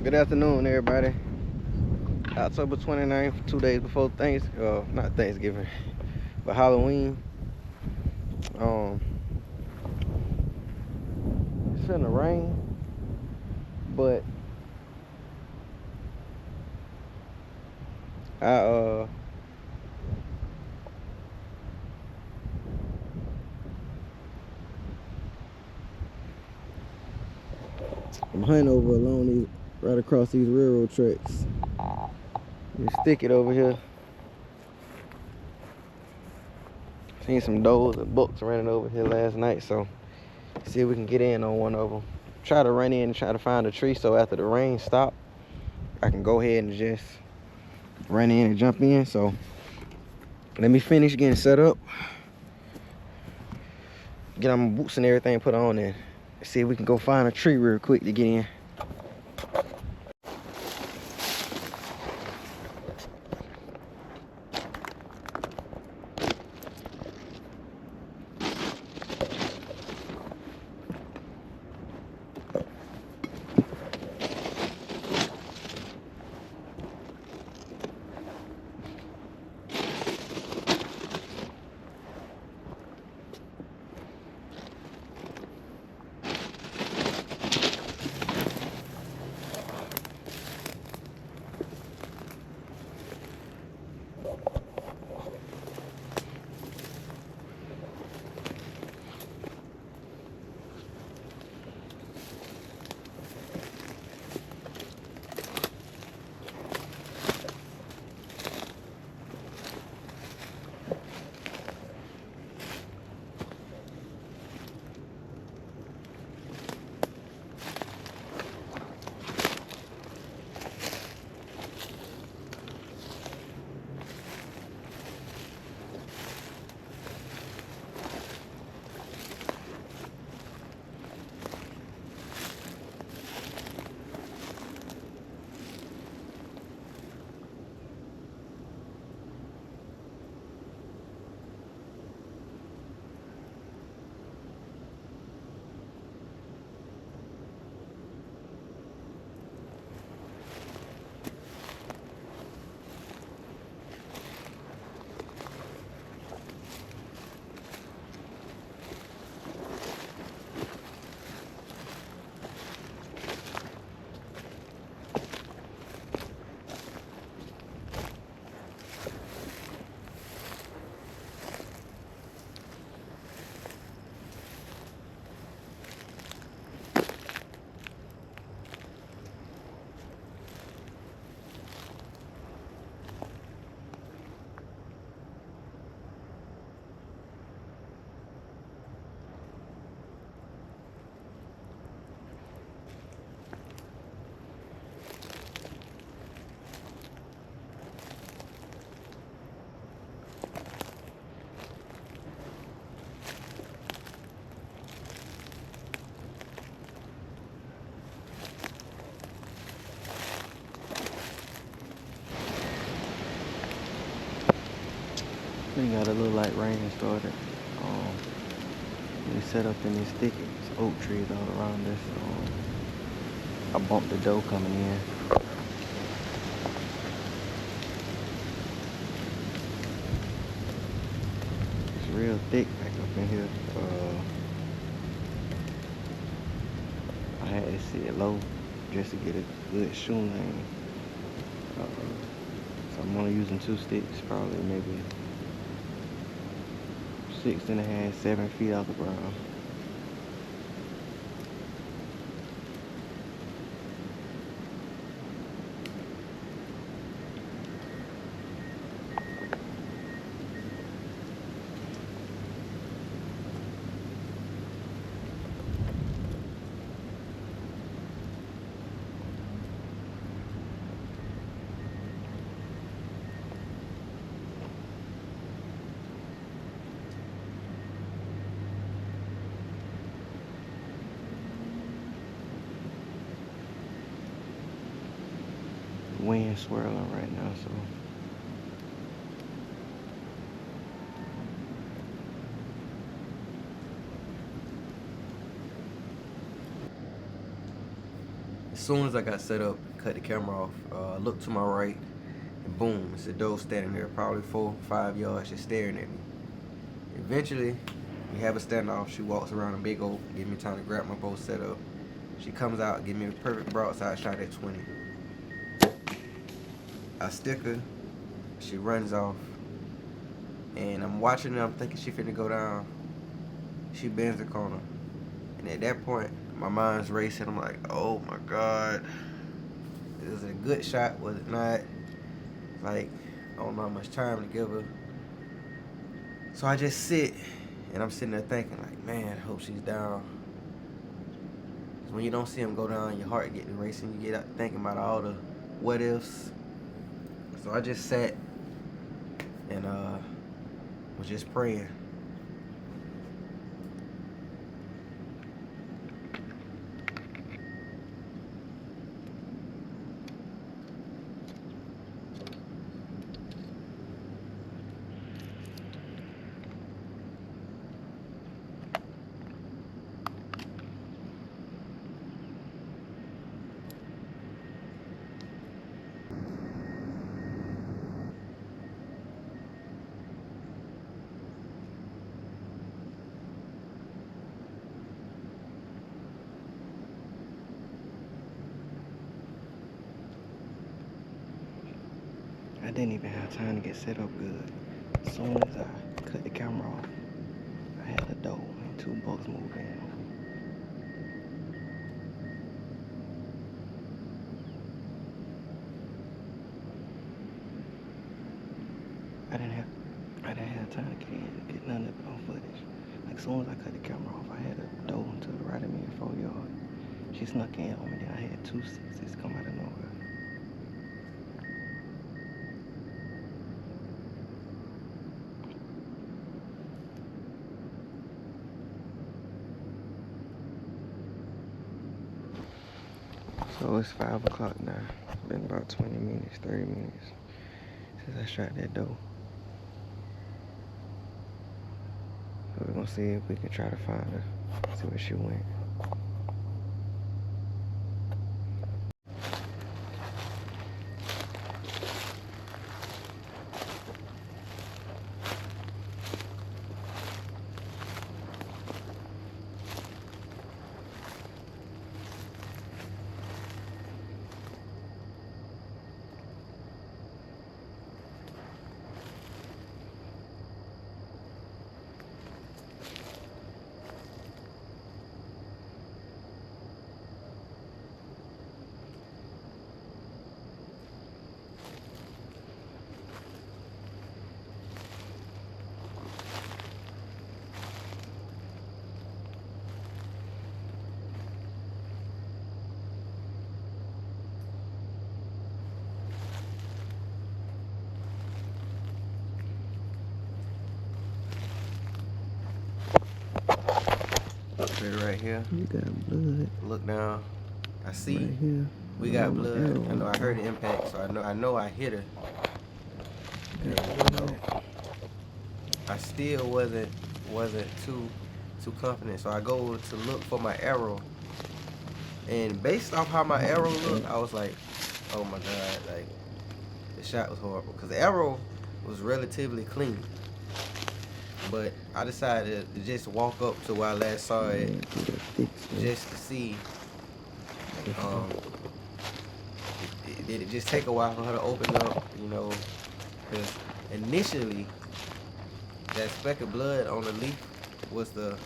Good afternoon, everybody. October 29th, 2 days before not Thanksgiving, but Halloween. Um, it's finna rain, but I I'm hunting over along these right across these railroad tracks. You stick it over here. Seen some does and bucks running over here last night, so see if we can get in on one of them. Try to run in and try to find a tree so after the rain stop, I can go ahead and just run in and jump in. So let me finish getting set up, get on my boots and everything put on, and see if we can go find a tree real quick to get in. We got a little light rain started. We set up in this thicket. It's oak trees all around us. I bumped the doe coming in. It's real thick back up in here. I had to sit it low just to get a good shoe lane. So I'm only using 2 sticks, probably maybe 6.5, 7 feet off the ground. Wind swirling right now, so soon as I got set up, cut the camera off, looked to my right, and boom, it's a doe standing there, probably 4 or 5 yards, just staring at me. Eventually, we have a standoff. She walks around a big oak, give me time to grab my bow set up. She comes out, give me a perfect broadside shot at 20. I stick her, she runs off, and I'm watching her, I'm thinking she finna go down. She bends the corner, and at that point, my mind's racing. I'm like, oh my God. Was it a good shot? Was it not? Like, I don't know how much time to give her. So I just sit, and I'm sitting there thinking, like, man, I hope she's down. When you don't see them go down, your heart getting racing. You get thinking about all the what ifs. So I just sat and was just praying. I didn't even have time to get set up good. As soon as I cut the camera off, I had a doe and 2 bucks moved in. I didn't have time to get none of it on footage. Like, as soon as I cut the camera off, I had a doe to the right of me in 4 yards. She snuck in on me, then I had 2 6s come out of nowhere. So it's 5 o'clock now. It's been about 20 minutes, 30 minutes since I shot that doe. So we're gonna see if we can try to find her, see where she went. Right here. You got blood. Look down. I see. Right here. We got blood. I know I heard the impact, so I know I hit her. And, you know, I still wasn't too confident. So I go to look for my arrow, and based off how my arrow looked, I was like, oh my God, like, the shot was horrible because the arrow was relatively clean. But I decided to just walk up to where I last saw it, just to see. Did it just take a while for her to open up, you know? Because initially, that speck of blood on the leaf was the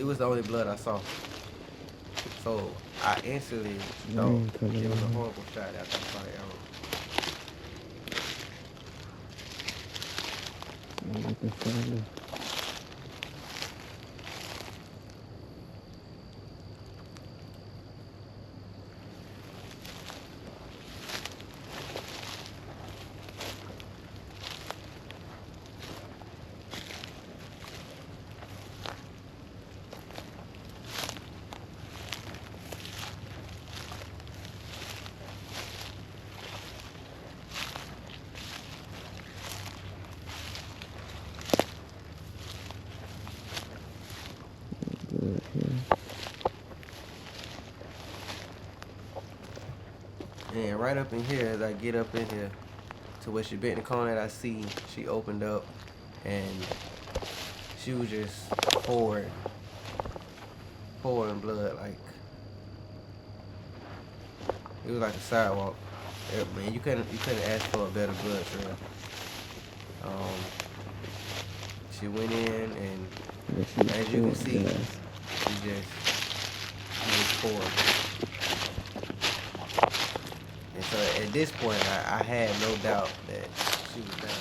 only blood I saw. So I instantly know it was a horrible shot after I saw the arrow. And right up in here, as I get up in here to where she bent the corner that I see, she opened up and she was just pouring blood. Like, it was like a sidewalk. Yeah, man, you couldn't ask for a better blood trail. She went in and as you can see, she just poured. And so at this point, I had no doubt that she was down.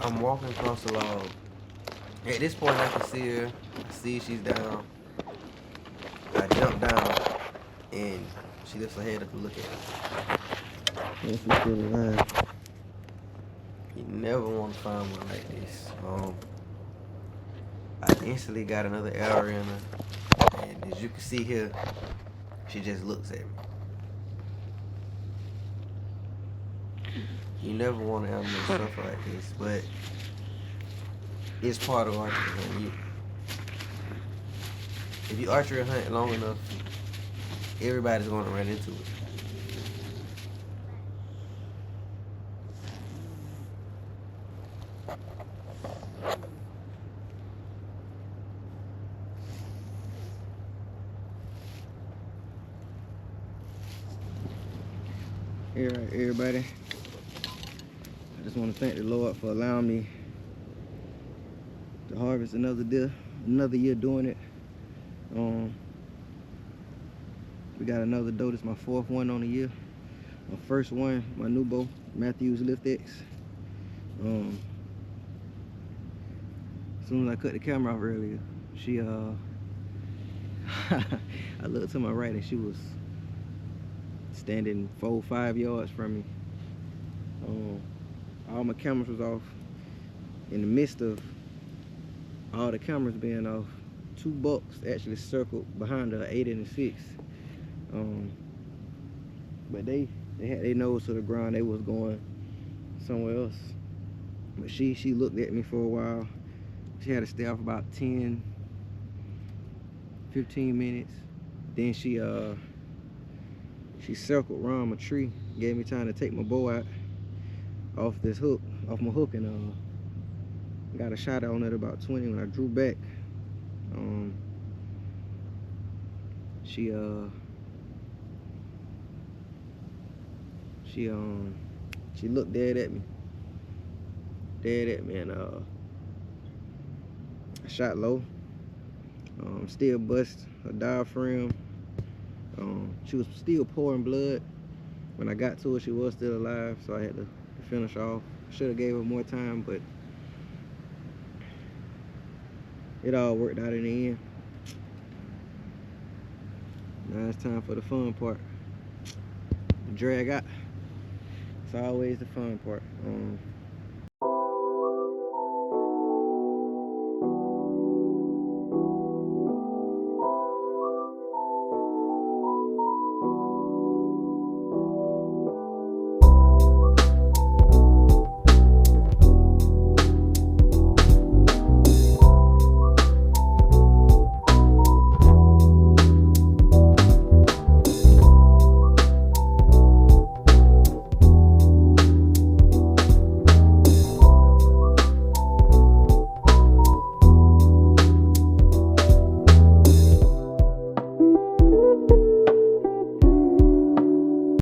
I'm walking across the log. At this point, I can see her. I see she's down. I jump down, and she lifts her head up to look at me. And she's still alive. You never want to find one like this. I instantly got another arrow in her, and as you can see here, she just looks at me. You never want to have no stuff like this, but it's part of archery hunting. If you archery hunt long enough, everybody's going to run into it. All right, everybody. I just want to thank the Lord for allowing me to harvest another year doing it. We got another doe. This is my 4th one on the year. My first one, my new bow, Mathews Lift X. As soon as I cut the camera off earlier, she I looked to my right and she was standing 4-5 yards from me. All my cameras was off. In the midst of all the cameras being off, 2 bucks actually circled behind her, 8 and a 6. But they had their nose to the ground. They was going somewhere else. But she looked at me for a while. She had to stay off about 10-15 minutes. Then she circled around my tree, gave me time to take my bow out off my hook, and got a shot on it at about 20. When I drew back, she looked dead at me, and I shot low. Still bust her diaphragm. She was still pouring blood. When I got to her, she was still alive, so I had to finish off. Should have gave her more time, but it all worked out in the end. it's time for the fun part. The drag out. It's always the fun part.